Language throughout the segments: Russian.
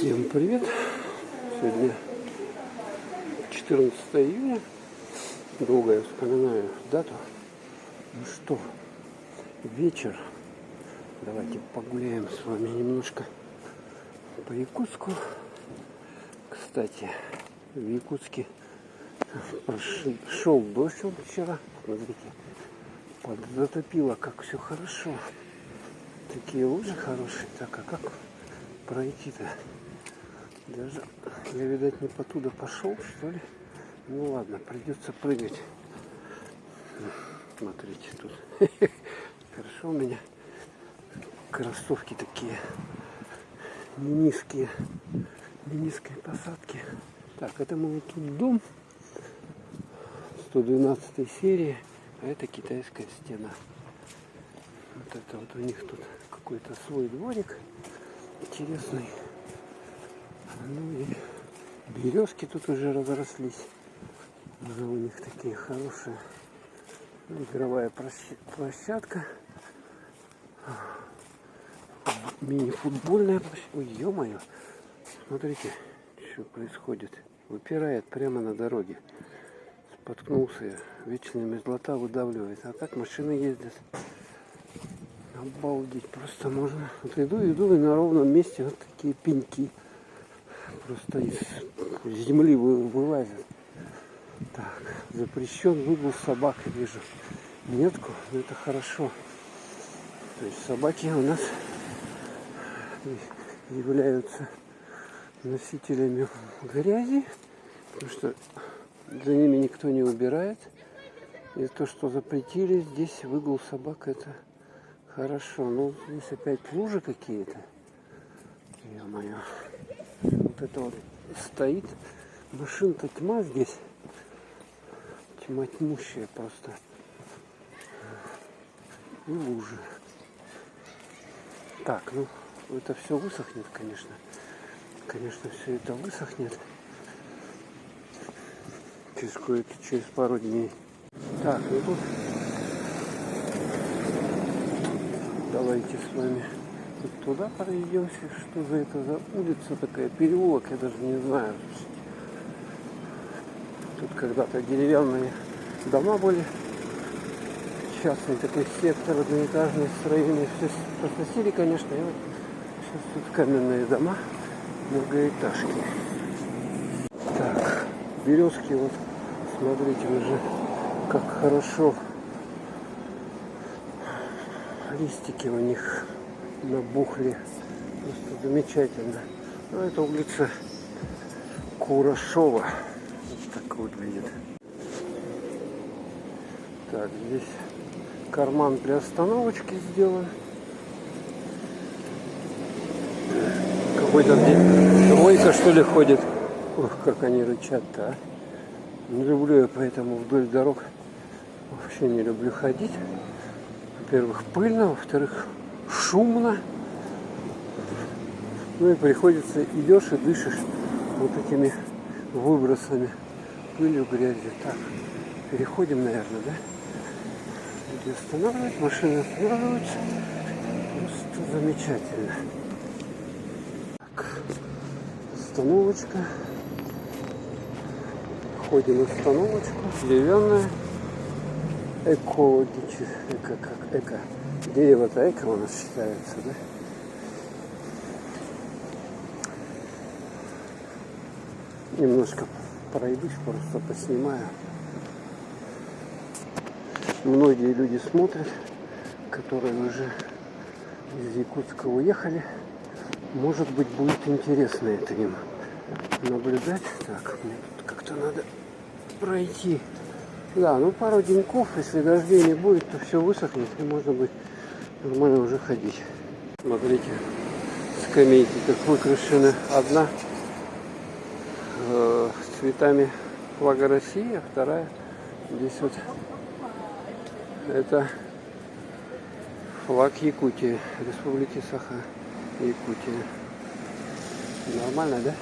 Всем привет! Сегодня 14 июня. Долго я вспоминаю дату. Ну что, вечер. Давайте погуляем с вами немножко по Якутску. Кстати, в Якутске шел дождь вчера. Смотрите, подзатопило, как все хорошо. Такие лужи хорошие. Так, а как пройти-то? Даже я, видать, не потуда пошел, что ли. Ну ладно, придется прыгать. Смотрите, тут хорошо у меня кроссовки такие не низкие, не низкой посадки. Так, это мой тут дом 112 серии, а это китайская стена. Вот это вот у них тут какой-то свой дворик интересный. Ну и березки тут уже разрослись. Уже у них такие хорошие. Игровая площадка. Мини-футбольная площадка. Ой, ё-моё. Смотрите, что происходит. Выпирает прямо на дороге. Споткнулся я. Вечная мерзлота выдавливает. А так машины ездят. Обалдеть, просто можно. Вот иду и на ровном месте вот такие пеньки. Просто из земли вылазят. Так, запрещен выгул собак, вижу метку, но это хорошо. То есть собаки у нас являются носителями грязи, потому что за ними никто не убирает. И то, что запретили здесь выгул собак, это хорошо. Ну, здесь опять лужи какие-то. Ё-моё. Вот это вот стоит. Машин-то тьма здесь. Тьма тьмущая просто. И лужи. Так, ну, это все высохнет, конечно. Конечно, все это высохнет. Через пару дней. Так, ну тут давайте с вами вот туда пройдемся. Что за это за улица такая? Переулок, я даже не знаю. Тут когда-то деревянные дома были. Частный такой сектор, одноэтажный, строение. Все посносили, конечно. И вот сейчас тут каменные дома, многоэтажки. Так, березки вот, смотрите, уже как хорошо. Листики у них набухли. Просто замечательно. Ну, это улица Курашова. Вот так выглядит. Так, здесь карман для остановочки сделан. Какой-то двойка, что ли, ходит. Ох, как они рычат-то, а. Не люблю я поэтому вдоль дорог. Вообще не люблю ходить. Во-первых, пыльно, во-вторых, шумно. Ну и приходится, идешь и дышишь вот этими выбросами, пылью, грязью. Так, переходим, наверное, да? Люди останавливают, машины останавливаются. Просто замечательно. Так, остановочка. Ходим в остановочку. Деревянная. Эко. Дерево-то эко у нас считается, да? Немножко пройдусь, просто поснимаю. Многие люди смотрят, которые уже из Якутска уехали. Может быть, будет интересно это им наблюдать. Так, мне тут как-то надо пройти. Да, ну пару деньков, если дождей не будет, то все высохнет, и можно будет нормально уже ходить. Смотрите, скамейки как выкрашены. Одна цветами флага России, а вторая здесь вот это флаг Якутии, Республики Саха-Якутия. Нормально, да?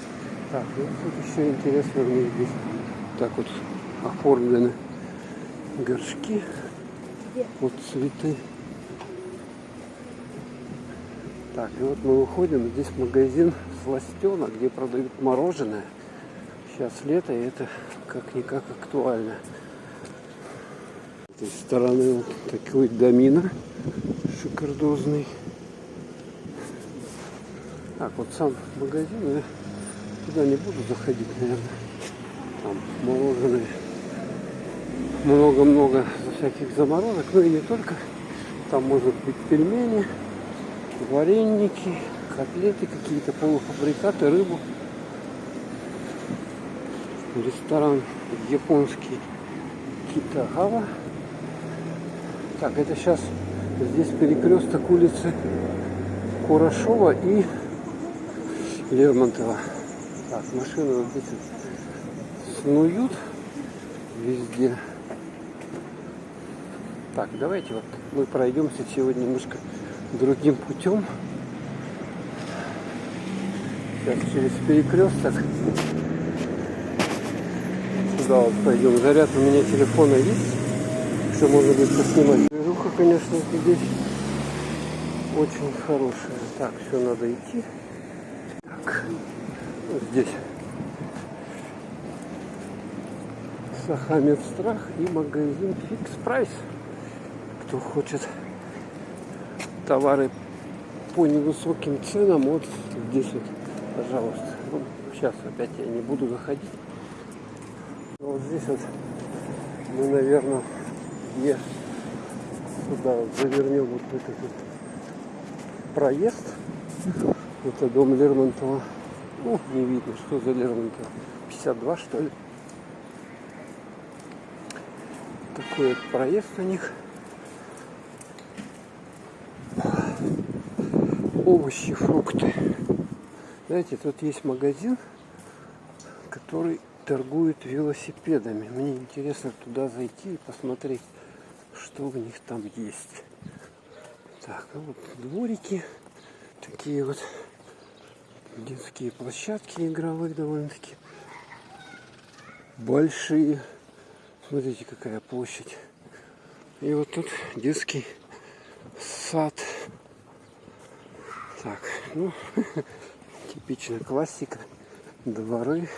Так, ну тут еще интересно, у них здесь так вот оформлены горшки под цветы. Так, и вот мы выходим, здесь магазин Сластена, где продают мороженое. Сейчас лето, и это как-никак актуально. С этой стороны вот такой домино шикардозный. Так, вот сам магазин, я туда не буду заходить, наверное. Там мороженое. Много-много всяких заморозок, ну и не только. Там может быть пельмени, вареники, котлеты, какие-то полуфабрикаты, рыбу. Ресторан японский Китагава. Так, это сейчас здесь перекресток улицы Курашова и Лермонтова. Так, машины вот здесь вот снуют везде. Так, давайте вот мы пройдемся сегодня немножко другим путем. Сейчас через перекресток сюда вот пойдем. Заряд у меня телефона есть, что можно будет поснимать. Движуха, конечно, здесь очень хорошая. Так, все, надо идти. Так, вот здесь Сахамедстрах и магазин Фикс Прайс. Кто хочет товары по невысоким ценам, вот здесь вот, пожалуйста. Ну, сейчас опять я не буду заходить. Вот здесь вот мы, наверное, сюда вот завернем вот в этот вот проезд. Это дом Лермонтова. Ну, не видно, что за Лермонтова. 52, что ли. Такой вот проезд у них. Овощи, фрукты. Знаете, тут есть магазин, который торгует велосипедами. Мне интересно туда зайти и посмотреть, что у них там есть. Так, ну вот дворики. Такие вот детские площадки игровые довольно-таки большие. Смотрите, какая площадь. И вот тут детский сад. Так, ну, типичная классика. Дворы,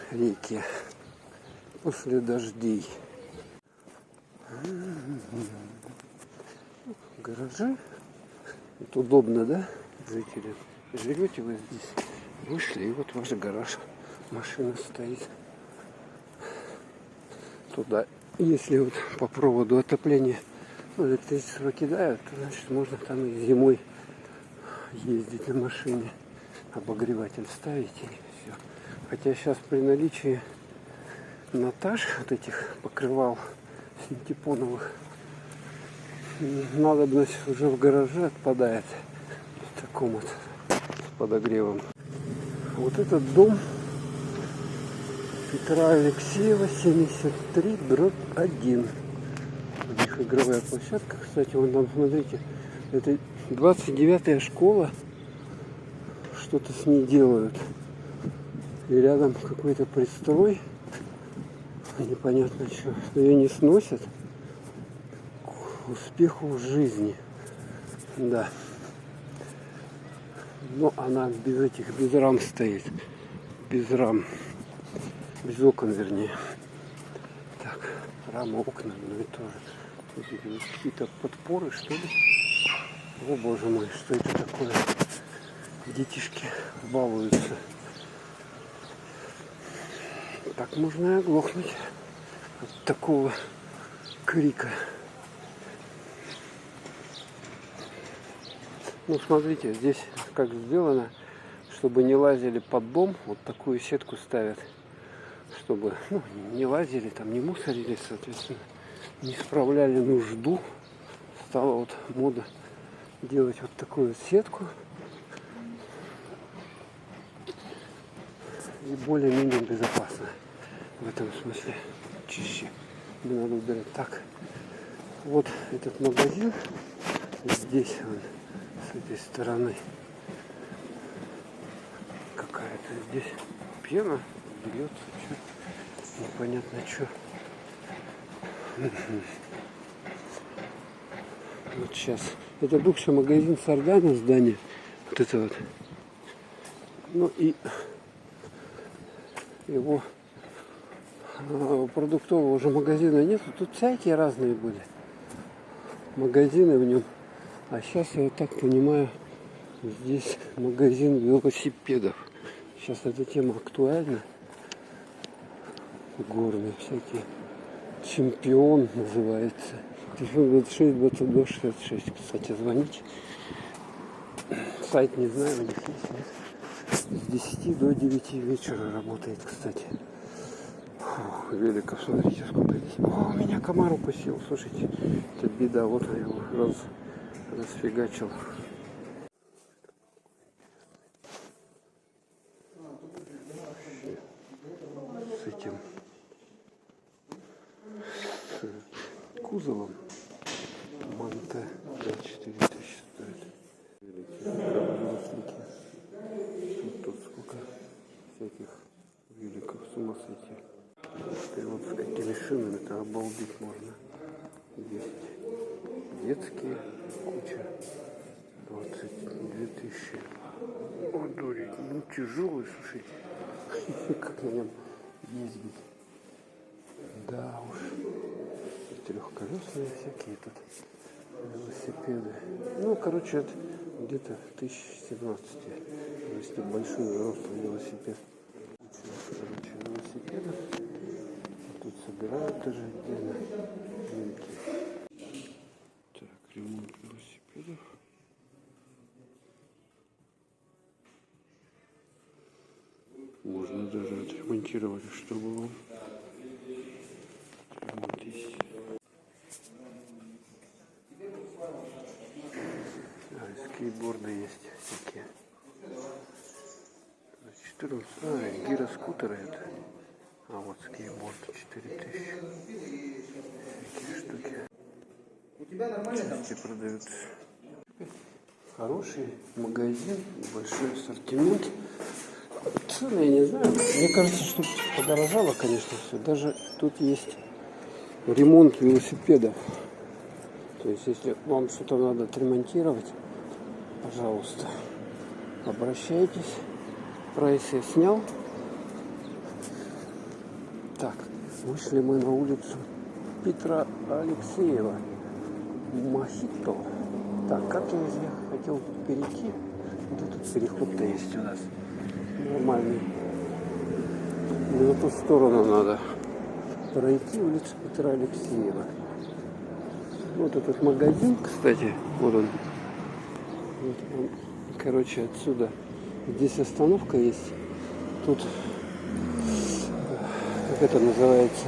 реки после дождей. Гаражи. Это удобно, да, жители? Живете вы здесь, вышли, и вот ваш гараж. Машина стоит. Туда, если вот по проводу отопления электричество кидают, то значит можно там и зимой ездить на машине, обогреватель ставить и все. Хотя сейчас при наличии натаж, вот этих покрывал синтепоновых, надобность уже в гараже отпадает в таком вот с подогревом. Вот этот дом Петра Алексеева, 73/1. У них игровая площадка. Кстати, вон там, смотрите, это 29-я школа. Что-то с ней делают. И рядом какой-то пристрой. Непонятно что. Но ее не сносят. К успеху в жизни. Да. Но она без рам стоит. Без рам. Без окон, вернее. Так, рама, окна, ну и тоже. Какие-то подпоры, что ли? О, боже мой, что это такое? Детишки балуются. Так можно и оглохнуть от такого крика. Ну, смотрите, здесь как сделано, чтобы не лазили под дом, вот такую сетку ставят, чтобы не лазили, там не мусорили, соответственно, не справляли нужду. Стала вот мода делать вот такую вот сетку. И более-менее безопасно в этом смысле. Чище. Не надо убирать. Так, вот этот магазин. Здесь он, с этой стороны. Какая-то здесь пена бьется. Непонятно что. Вот сейчас Это бывший магазин Сардана, здание. Вот это вот. Ну и его продуктового уже магазина нету. Тут всякие разные были магазины в нем. А сейчас, я вот так понимаю, здесь магазин велосипедов. Сейчас эта тема актуальна. Горные всякие. Чемпион называется. Телефон 26 22 66. Кстати, звоните. Сайт не знаю, у них есть, нет. С 10 до 9 вечера работает, кстати. Фух, великов, смотрите, сколько здесь. О, меня комар укусил, слушайте. Это беда, вот я его расфигачил. С этим с кузовом Манта 4 тысячи стоит. Тут сколько всяких великов, с ума сойти. И вот с какими шинами-то обалдеть можно. Есть детские, куча, 22 тысячи. Ой, дурик, ну тяжелый, слушайте. Как на нем ездить. Да уж. Трехколесные всякие тут велосипеды. Ну, короче, это где-то 1017. Если большой взрослый велосипед. Короче, велосипедов. Тут собирают даже отдельно. Так, ремонт велосипедов. Можно даже отремонтировать, чтобы он ремонт есть. Скейтборды есть всякие. 14. Гироскутеры это. А вот скейтборд 4000. Такие штуки. У тебя нормально там? Продаются. Хороший магазин, большой ассортимент. Цены я не знаю. Мне кажется, что подорожало, конечно, все. Даже тут есть ремонт велосипедов. То есть, если вам что-то надо отремонтировать, пожалуйста, обращайтесь. Прайс я снял. Так, вышли мы на улицу Петра Алексеева. Мохито. Так, как я хотел перейти? Вот этот переход-то есть у нас. Нормальный. Не в ту сторону надо пройти, улицу Петра Алексеева. Вот этот магазин, кстати, вот он. Вот он. Короче, отсюда. Здесь остановка есть. Тут, как это называется,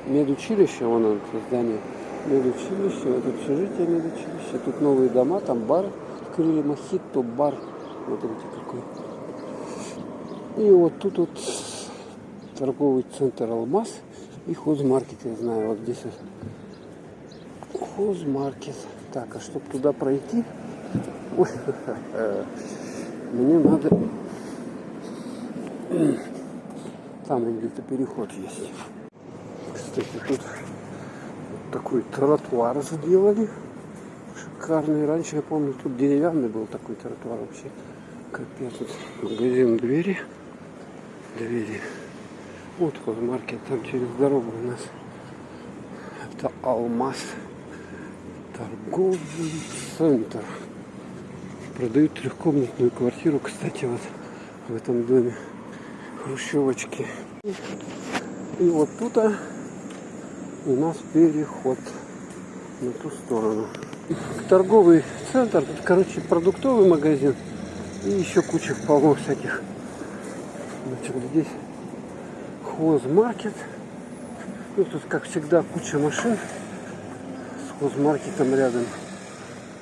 медучилище, вон оно, здание. Медучилище, вот общежитие медучилище. Тут новые дома, там бар открыли, Мохито бар. Вот видите какой. И вот тут вот торговый центр Алмаз и хозмаркет, я знаю, вот здесь вот хозмаркет. Так, а чтобы туда пройти, ой, мне надо, там где-то переход есть. Кстати, тут вот такой тротуар сделали. Шикарный. Раньше, я помню, тут деревянный был такой тротуар вообще. Капец. Тут магазин двери. Вот хозмаркет, там через дорогу у нас. Это Алмаз. Торговый центр. Продают трехкомнатную квартиру, кстати, вот в этом доме. Хрущевочки. И вот тут у нас переход на ту сторону. Торговый центр, тут, короче, продуктовый магазин и еще куча полно всяких. Значит, здесь хозмаркет. Ну, тут, как всегда, куча машин с хозмаркетом рядом.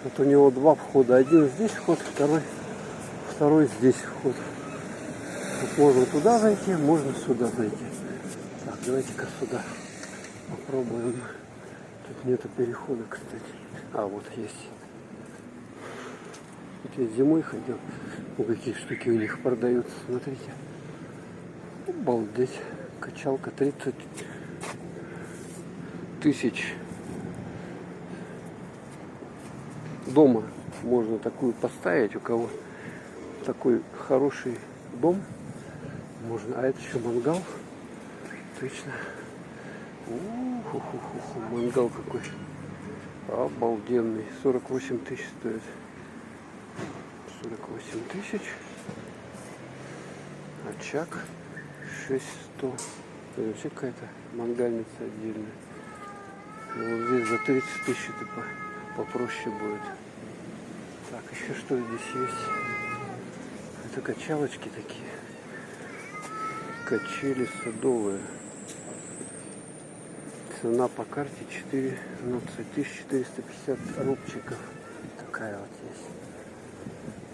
Вот у него два входа. Один здесь вход, второй здесь вход. Вот можно туда зайти, можно сюда зайти. Так, давайте-ка сюда попробуем. Тут нету перехода, кстати. А, вот есть. Вот я зимой ходил. Вот какие штуки у них продаются. Смотрите. Обалдеть. Качалка 30 000. дома можно такую поставить, у кого такой хороший дом, можно. А это еще мангал, точно. Мангал какой обалденный, 48 тысяч стоит. 48 тысяч. Очаг 6100. Это вообще какая-то мангальница отдельная. И вот здесь за 30 тысяч это попроще будет. Так, еще что здесь есть? Это качалочки такие. Качели садовые. Цена по карте 14 450 рубчиков. Такая вот есть.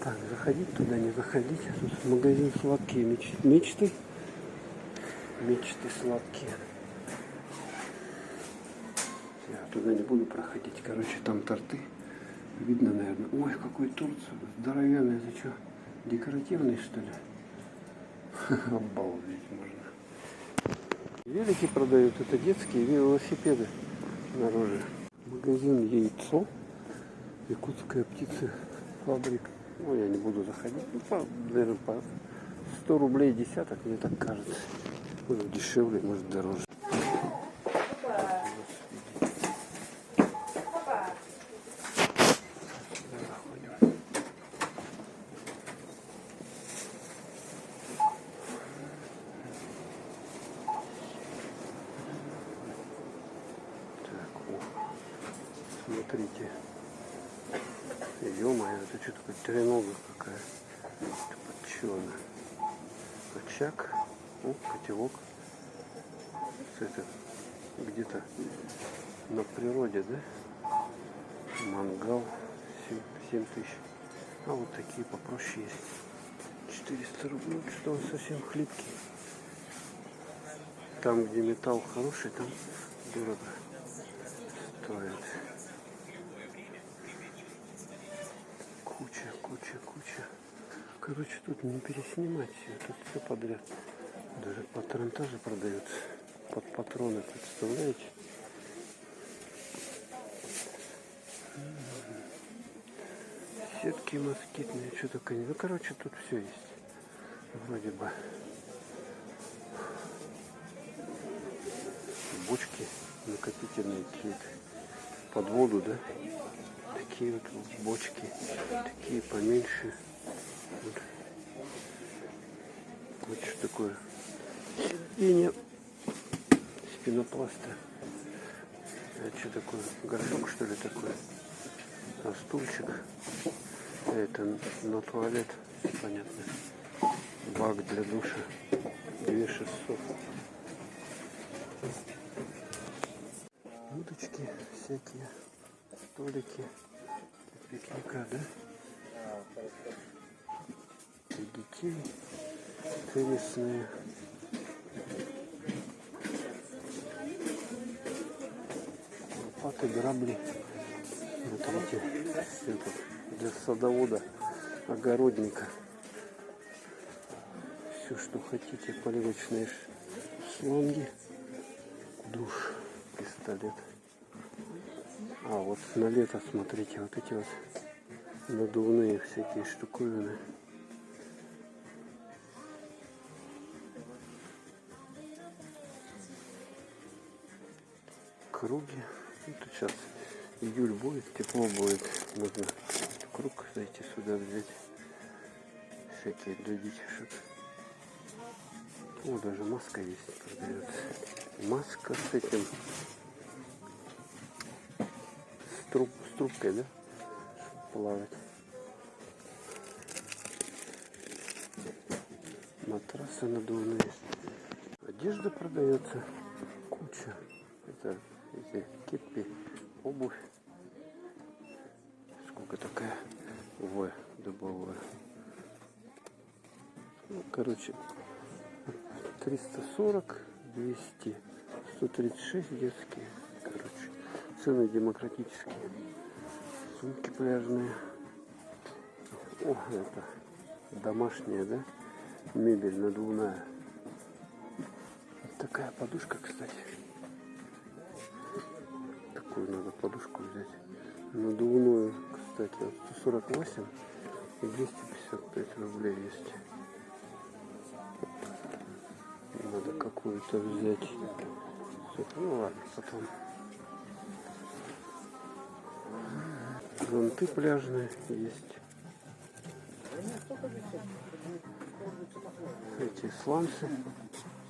Так, заходить туда, не заходить. Тут магазин сладкие мечты. Мечты сладкие. Я туда не буду проходить. Короче, там торты. Видно, наверное. Ой, какой торт здоровенный. Это что, декоративный, что ли? Обалдеть можно. Велики продают. Это детские велосипеды снаружи. Магазин Яйцо. Якутская птицефабрика. Ну, я не буду заходить. Ну, наверное, по 100 рублей десяток, мне так кажется. Может, дешевле, может, дороже. Смотрите. Ё-моё, это что такое тренога какая? Подчёная. Очаг. О, котелок. Это где-то на природе, да? Мангал 7 тысяч. А вот такие попроще есть. 400 рублей. Что он совсем хлипкий. Там, где металл хороший, там дорого стоит. Куча. Короче, тут не переснимать все. Тут все подряд. Даже патронтажи продаются. Под патроны, представляете? Сетки москитные, что только не. Ну, короче, тут все есть. Вроде бы. Бочки накопительные какие-то. Под воду, да? Такие вот бочки. Такие поменьше. Вот что такое. Сиденье с пенопласта. Это что такое? Горшок, что ли, такой? А стульчик. Это на туалет, понятно. Бак для душа. 2600. Удочки всякие. Столики. Для пикника, да? Для детей. Теннисные. Лопаты, грабли. Смотрите, это для садовода, огородника. Все, что хотите, поливочные шланги, душ, пистолет. А вот на лето, смотрите, вот эти вот надувные всякие штуковины. Круги. Это сейчас июль будет, тепло будет. Можно круг зайти сюда взять. Всякие для детишек. О, даже маска есть, продается. Маска с этим. С трубкой, да? Плавать. Матрасы надувные. Одежда продается. Куча. Это эти кепи, обувь. Сколько такая? Ой, дубовая. Ну, короче, 340, 200, 136 детские. Короче, цены демократические. Сумки пляжные. О, это домашняя, да? Мебель надувная. Вот такая подушка, кстати. Такую надо подушку взять. Надувную, кстати, 148 и 255 рублей есть. Надо какую-то взять. Ну ладно, потом. Зонты пляжные есть. Эти сланцы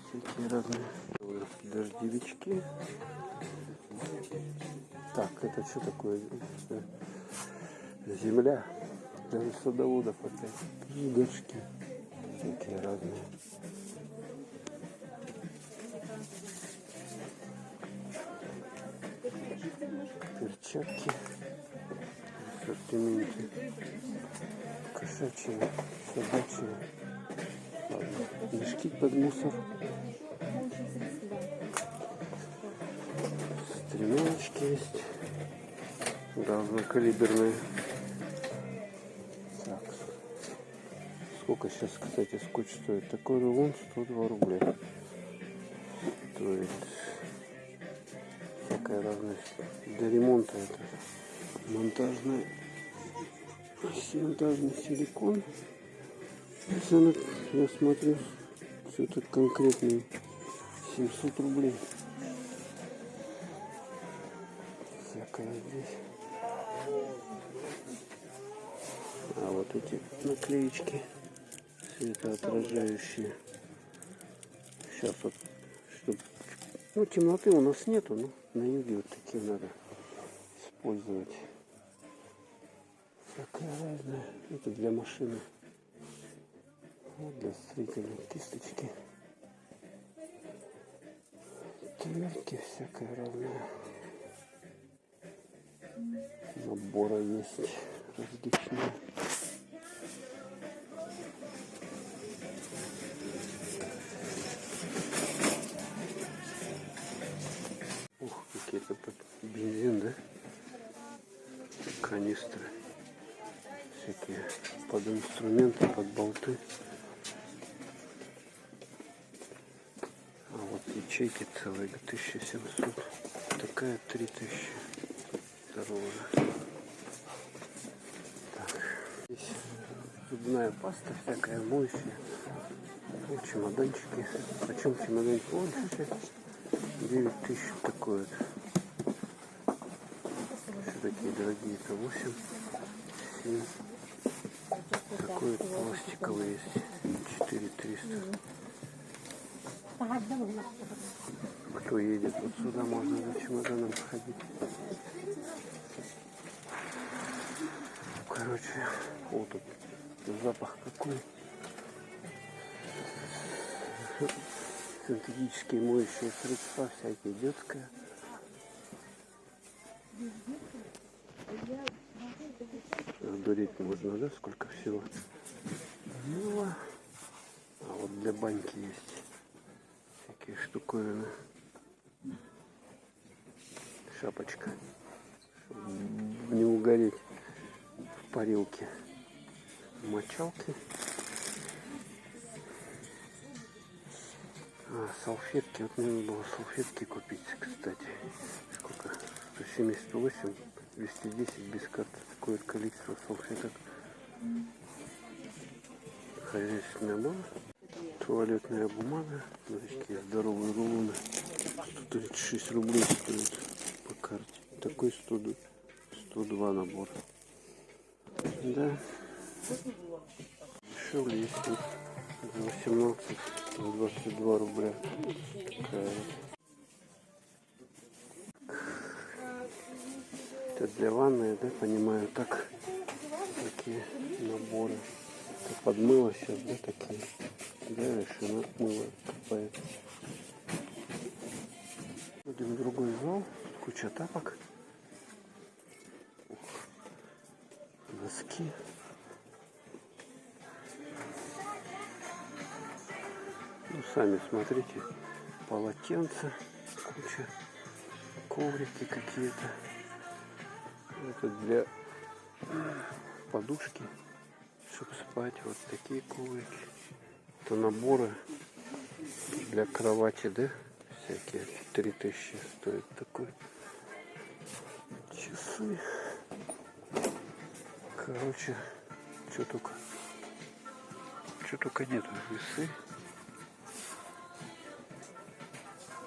всякие разные. Дождевички. Так, это что такое? Земля. Даже садоводов опять. Жигачки. Всякие разные. Перчатки. В ассортименте. Кошачьи, собачьи. Ладно. Мешки под мусор. Стремяночки есть. Разнокалиберные. Так. Сколько сейчас, кстати, скотч стоит? Такой рулон 102 рубля. Стоит всякая разная. Для ремонта это монтажный силикон. Цены, я смотрю, что-то конкретное 700 рублей. Всякое здесь. А вот эти наклеечки светоотражающие. Сейчас вот, чтобы, ну, темноты у нас нету, но на юге вот такие надо использовать. Всякое разное. Это для машины. Вот для строительной кисточки. Тверки всякое разное. Наборы есть различные. Ух, какие-то под бензин, да? Канистры. Всякие под инструменты, под болты. А вот ячейки целые 1700. Такая 3000. Здорово. Так. Здесь зубная паста всякая, моющая. Вот чемоданчики. Почем чемоданчик? Вон 9000 такой вот. Все такие дорогие-то 8, 7. Такой вот пластиковый есть. 4300. Кто едет вот сюда, можно за чемоданом ходить. Короче, вот тут запах какой. Синтетические моющие средства, всякие, детское. Одурить можно, да, сколько всего. Ну, а вот для баньки есть всякие штуковины. Шапочка, чтобы не угореть в парилке. Мочалки. Салфетки. Вот мне надо было салфетки купить, кстати. Сколько? 178, 210 без карты. Такое количество салфеток. Хозяйственная бумага. Туалетная бумага. Такие здоровые рулоны. 136 рублей стоит по карте. Такой 102 набор. Да. Дешевле есть тут. За 18, за 22 рубля. Такая вот. Это для ванны, да, понимаю, так. Такие наборы. Это подмыло сейчас, да, такие. Да, решено мыло копает. Идем в другой зал. Куча тапок. Носки. Ну, сами смотрите. Полотенца. Куча. Коврики какие-то. Это для подушки, чтобы спать. Вот такие коврики. Это наборы для кровати, да? Всякие. 3000 стоит такой. Часы. Короче, что только нету. Весы.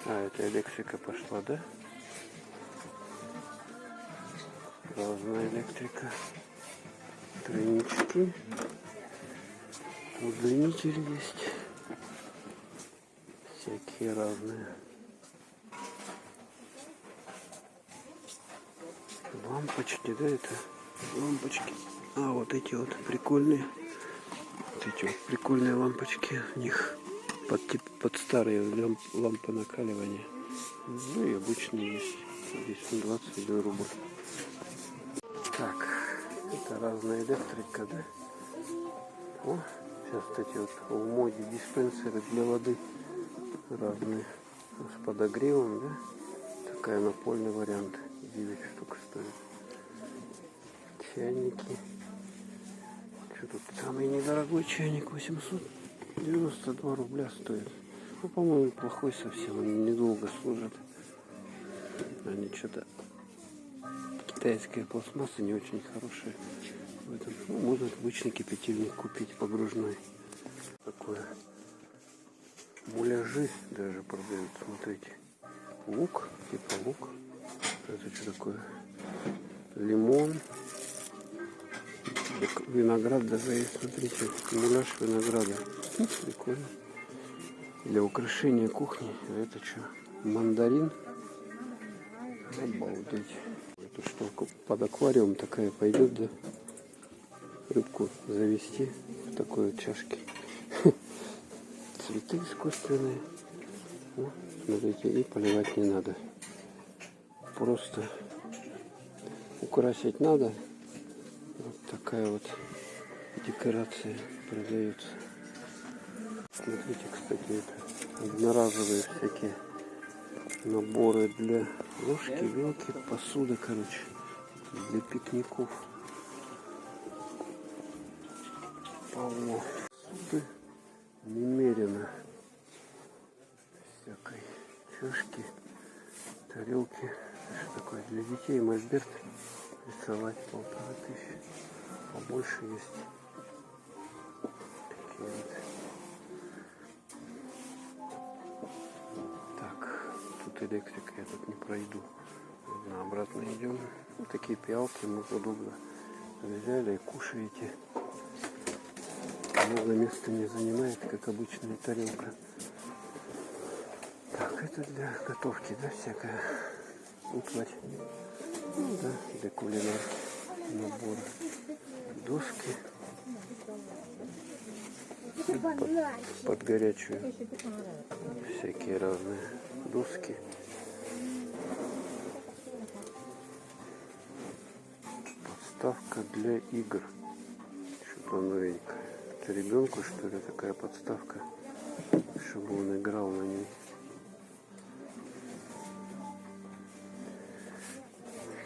А, это электрика пошла, да? Разная электрика. Тройнички. Удлинители есть. Всякие разные. Лампочки, да, это лампочки. А вот эти вот прикольные. Вот эти вот прикольные лампочки. У них под старые лампы накаливания. Ну и обычные есть. Здесь 21 рубль. Так, это разная электрика, да? О, сейчас эти вот в моде диспенсеры для воды разные. С подогревом, да? Такая напольный вариант. 9 штук стоит. Чайники. Что тут? Самый недорогой чайник 892 рубля стоит. Ну, по-моему, плохой совсем. Он недолго служит. Они что-то... Китайская пластмасса не очень хорошая в этом. Ну, можно обычный кипятильник купить погружной. Такое. Муляжи даже продают. Смотрите. Лук. Типа лук. Это что такое? Лимон. Виноград даже есть. Смотрите. Муляж винограда. Прикольно. Для украшения кухни. А это что? Мандарин. Обалдеть. Эту штуку под аквариум такая пойдет, да? Рыбку завести в такой вот чашке. Цветы искусственные. Вот, смотрите, и поливать не надо. Просто украсить надо. Вот такая вот декорация продается. Смотрите, кстати, это одноразовые всякие наборы для ложки, вилки, посуды, короче, для пикников. Полно. Посуды немерено. Всякой чашки, тарелки. Что такое? Для детей мольберт рисовать 1500. Побольше есть. Такие вот. Электрика, я тут не пройду. На обратно идем. Вот такие пиалки, удобно. Взяли и кушаете. Много места не занимает, как обычная тарелка. Так, это для готовки, да, всякая утварь. Ну, да, для кулинарки. Набор. Доски. Под горячую. Всякие разные доски. Подставка для игр. Что-то новенькое. Это ребенку, что ли, такая подставка, чтобы он играл на ней.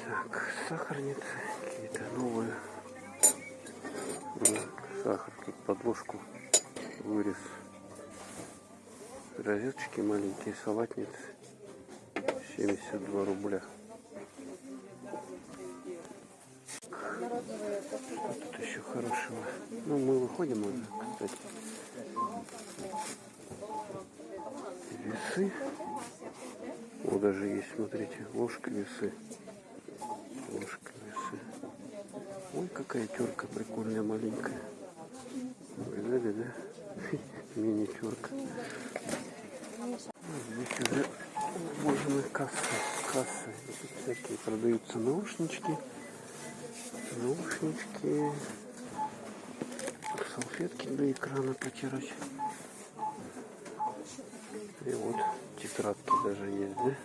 Так, сахарницы какие-то новые. Сахар тут подложку вырез. Розеточки маленькие, салатницы. 72 рубля. Что тут еще хорошего? Ну, мы выходим уже, кстати. Весы. Вот даже есть, смотрите, ложка весы. Ложка весы. Ой, какая терка прикольная, маленькая. Видали, да? Мини-терка. Здесь уже боже касса. Тут всякие продаются наушнички, салфетки для экрана потирать. И вот тетрадки даже есть, да?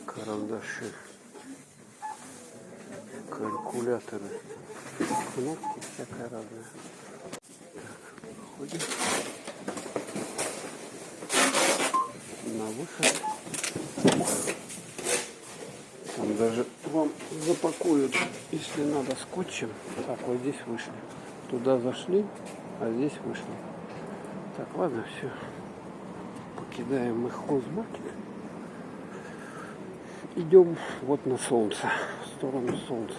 Карандаши, калькуляторы, кнопки всякое разное. Так, выходим на выход. Там даже вам запакуют, если надо, скотчем. Так, вот здесь вышли. Туда зашли, а здесь вышли. Так, ладно, все. Покидаем мы хозмаркет. Идем вот на солнце, в сторону солнца.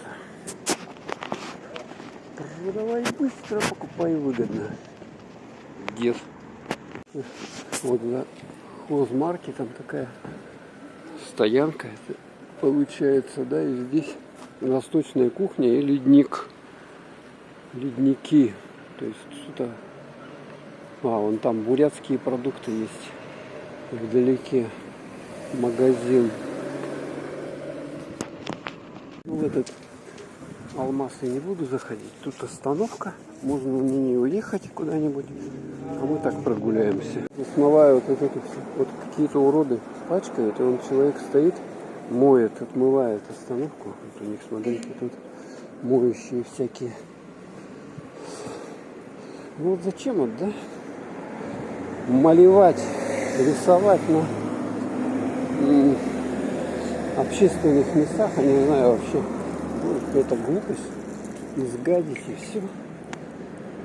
Продавай быстро, покупай выгодно. Дед. Вот за хозмаркетом такая стоянка. Это получается, да, и здесь восточная кухня и ледник. Ледники. То есть что-то... вон там бурятские продукты есть. Вдалеке магазин. В этот Алмаз я не буду заходить. Тут остановка. Можно на ней уехать куда-нибудь. А мы так прогуляемся. Смываю вот это все. Вот какие-то уроды пачкают. И он, человек стоит, моет, отмывает остановку. Вот у них, смотрите, тут моющие всякие. Ну вот зачем вот, да? Малевать, рисовать на общественных местах, я не знаю вообще, какая-то глупость, изгадить и все,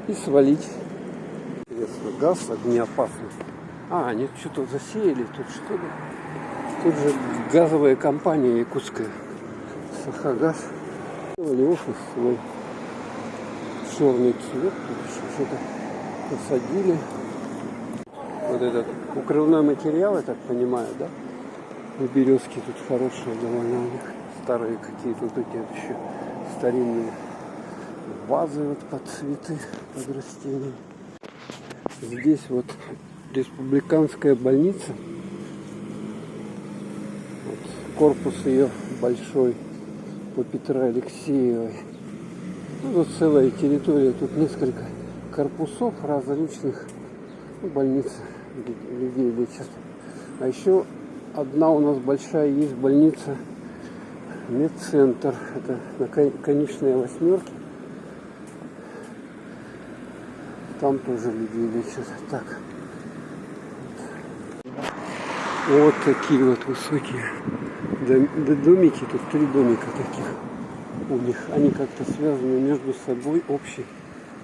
и свалить. Интересно, газ огнеопасный. Они что-то засеяли тут, что ли? Тут же газовая компания якутская, Сахагаз. Сделали офис свой, черный цвет, тут что-то посадили. Вот этот укрывной материал, я так понимаю, да? И березки тут хорошие довольно у них. Старые какие-то вот эти вот еще старинные вазы вот под цветы, под растения. Здесь вот республиканская больница. Вот, корпус ее большой по Петра Алексеевой. Ну, тут целая территория, тут несколько корпусов различных, больниц, людей лечат. А еще одна у нас большая есть больница, медцентр. Это на конечной 8. Там тоже людей лечат. Так. Вот такие вот высокие домики. Тут 3 домика таких у них. Они как-то связаны между собой общей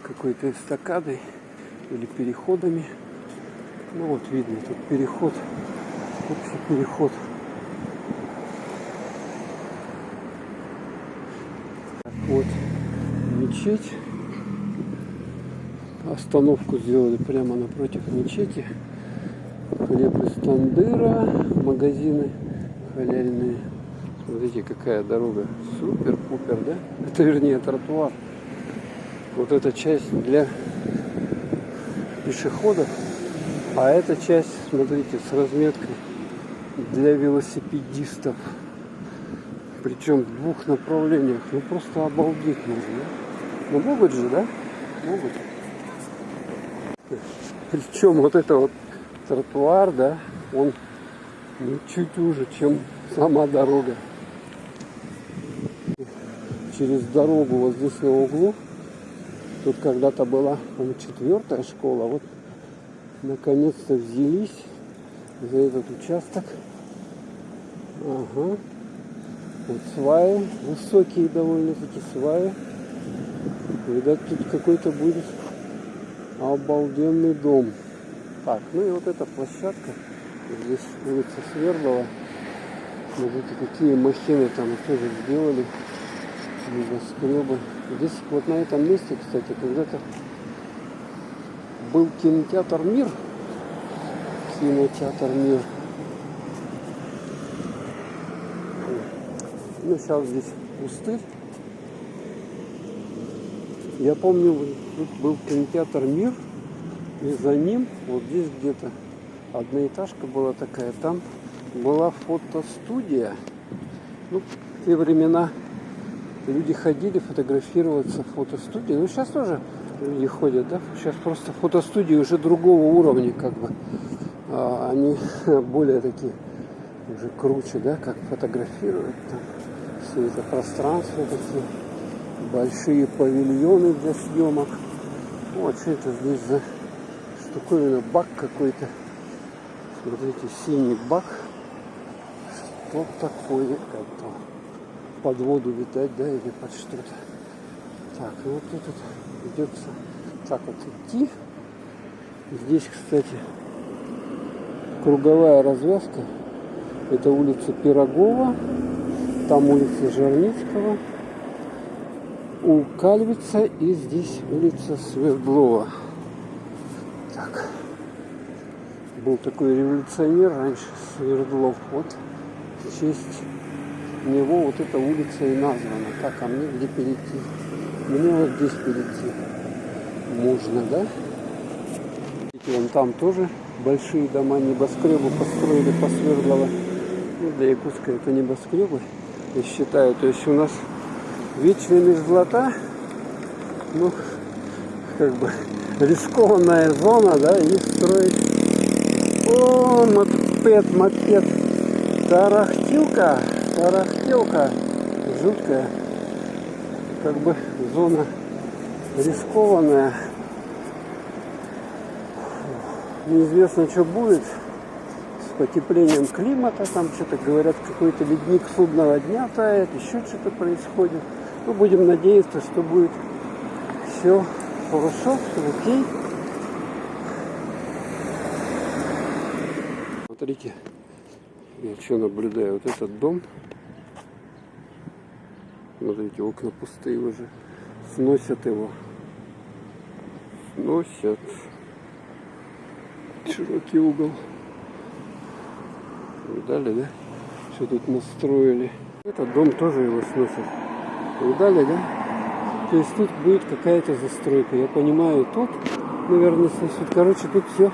какой-то эстакадой или переходами. Ну вот видно, тут переход, общий переход. Так, вот мечеть. Остановку сделали прямо напротив мечети. Хлеб из тандыра, магазины халяльные. Смотрите, какая дорога. Супер-пупер, да? Это, вернее, тротуар. Вот эта часть для пешеходов. А эта часть, смотрите, с разметкой для велосипедистов. Причем в 2 направлениях. Ну просто обалдеть нужно. Ну могут же, да? Могут. Причем вот это вот тротуар, да, он чуть уже, чем сама дорога. Через дорогу вот здесь на углу. Тут когда-то была, по-моему, 4-я школа. Вот наконец-то взялись за этот участок. Ага. Вот сваи, высокие довольно-таки сваи. Видать, тут какой-то будет обалденный дом. Так, ну и вот эта площадка. Здесь улица Свердлова. Смотрите, какие махины там тоже сделали. Небоскребы. Здесь вот на этом месте, кстати, когда-то был кинотеатр «Мир». Кинотеатр «Мир». Ну, сейчас здесь пустырь. Я помню, тут был кинотеатр «Мир». И за ним, вот здесь где-то, одноэтажка была такая. Там была фотостудия. Ну, в те времена люди ходили фотографироваться в фотостудии. Ну, сейчас тоже люди ходят, да? Сейчас просто фотостудии уже другого уровня, как бы. Они более такие, уже круче, да, как фотографируют. Там все это пространство такие. Большие павильоны для съемок. Вот что это здесь за штуковина, бак какой-то. Смотрите, синий бак. Что такое? Как-то под воду видать, да, или под что-то. Так, ну вот тут придется так вот идти. Здесь, кстати, круговая развязка. Это улица Пирогова, там улица Жарницкого. у Кальвица и здесь улица Свердлова. Так. Был такой революционер раньше, Свердлов. Вот в честь него вот эта улица и названа. Так, а мне где перейти? Мне вот здесь перейти можно, да? И вон там тоже большие дома, небоскребы построили по Свердлова. Ну, для Якутска это небоскребы, я считаю. То есть у нас вечная мерзлота, ну, как бы рискованная зона, да, и строить. О, мопед. Тарахтелка, жуткая. Как бы зона рискованная. Неизвестно, что будет с потеплением климата. Там что-то говорят, какой-то ледник судного дня тает, еще что-то происходит. Ну, будем надеяться, что будет все хорошо, все окей. Смотрите, я что наблюдаю, вот этот дом. Смотрите, окна пустые уже. Сносят его. Сносят. Широкий угол. Видали, да? Что тут настроили. Этот дом тоже его сносят. Видали, да? То есть тут будет какая-то застройка. Я понимаю, тут, наверное, снесут. Короче, тут все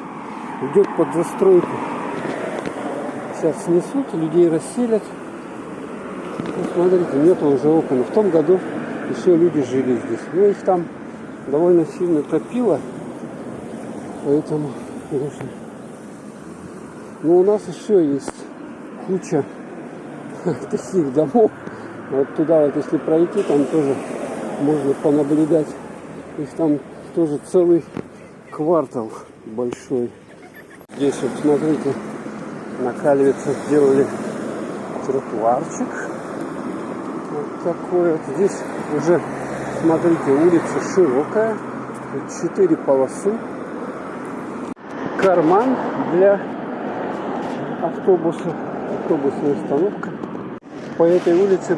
идет под застройку. Сейчас снесут, людей расселят. Ну, смотрите, нету уже окон. В том году еще люди жили здесь. Но их там довольно сильно топило. Поэтому, конечно. Но у нас еще есть куча таких домов. Вот туда вот, если пройти, там тоже можно понаблюдать. Их там тоже целый квартал большой. Здесь вот, смотрите, на Кальвице сделали тротуарчик. Вот такой вот. Здесь уже, смотрите, улица широкая. 4 полосы. Карман для автобуса. Автобусная остановка. По этой улице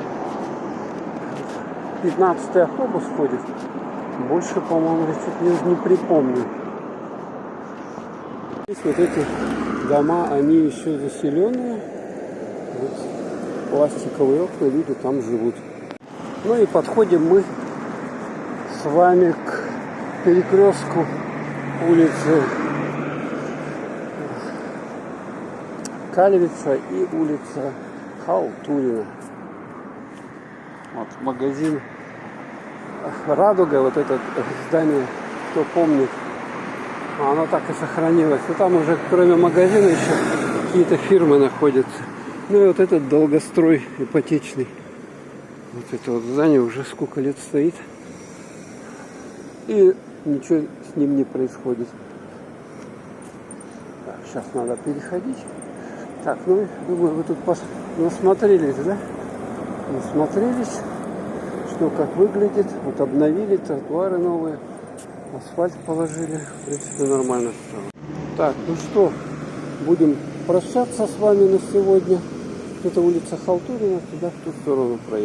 15-й автобус ходит. Больше, по-моему, не припомню. Здесь вот эти дома, они еще заселенные. Вот пластиковые окна, люди там живут. Ну и подходим мы с вами к перекрестку улицы Кальвица и улица Халтурина. Вот магазин Радуга, вот это здание, кто помнит, оно так и сохранилось. И там уже кроме магазина еще какие-то фирмы находятся. Ну и вот этот долгострой ипотечный. Вот это вот здание уже сколько лет стоит. И ничего с ним не происходит. Так, сейчас надо переходить. Так, ну, думаю, вы тут насмотрелись, да? Насмотрелись, что как выглядит. Вот обновили, тротуары новые, асфальт положили. В принципе, нормально стало. Так, ну что, будем прощаться с вами на сегодня. Это улица Халтурина, туда в ту сторону проехать.